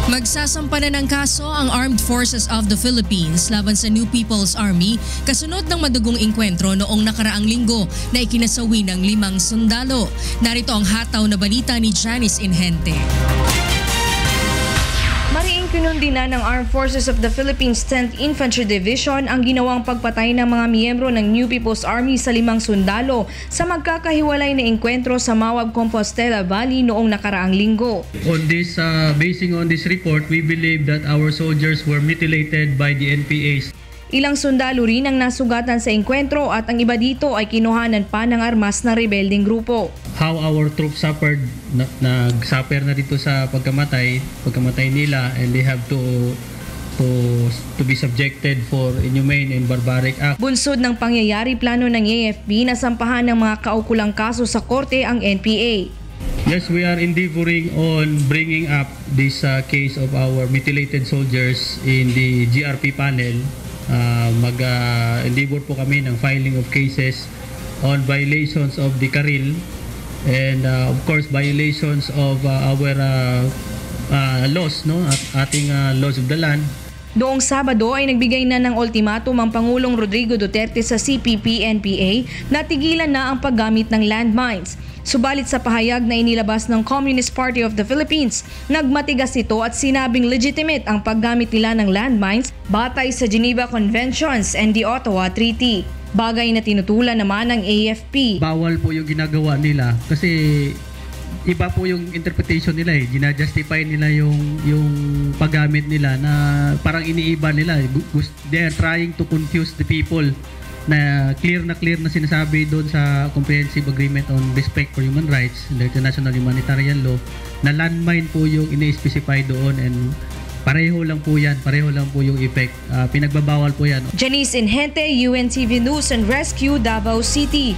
Magsasampa na ng kaso ang Armed Forces of the Philippines laban sa New People's Army kasunod ng madugong engkwentro noong nakaraang linggo na ikinasawi ng 5 sundalo. Narito ang hataw na balita ni Janice Inhente. Mariing kinundi na ng Armed Forces of the Philippines 10th Infantry Division ang ginawang pagpatay ng mga miyembro ng New People's Army sa 5 sundalo sa magkakahiwalay na engkwentro sa Mawab, Compostela Valley noong nakaraang linggo. Basing on this report, we believe that our soldiers were mutilated by the NPAs. Ilang sundalo rin ang nasugatan sa engkwentro at ang iba dito ay kinuhanan pa ng armas ng rebelding grupo. How our troops suffered, nag-suffer na dito sa pagkamatay nila, and they have to be subjected for inhumane and barbaric act. Bunsod ng pangyayari, plano ng AFP na sampahan ng mga kaukulang kaso sa korte ang NPA. Yes, we are endeavoring on bringing up this case of our mutilated soldiers in the GRP panel. Mag-endeavor po kami ng filing of cases on violations of the Karil and of course violations of our laws, no, at ating laws of the land. Noong Sabado ay nagbigay na ng ultimatum ang Pangulong Rodrigo Duterte sa CPP-NPA na tigilan na ang paggamit ng landmines. Subalit sa pahayag na inilabas ng Communist Party of the Philippines, nagmatigas ito at sinabing legitimate ang paggamit nila ng landmines batay sa Geneva Conventions and the Ottawa Treaty. Bagay na tinutulan naman ng AFP. Bawal po yung ginagawa nila kasi iba po yung interpretation nila eh. Gina-justify nila yung paggamit nila na parang iniiba nila. They are trying to confuse the people na clear na sinasabi doon sa Comprehensive Agreement on Respect for Human Rights, the International Humanitarian Law, na landmine po yung ine-specify doon, and pareho lang po yung effect. Pinagbabawal po yan. Janice Inhente, UNTV News and Rescue, Davao City.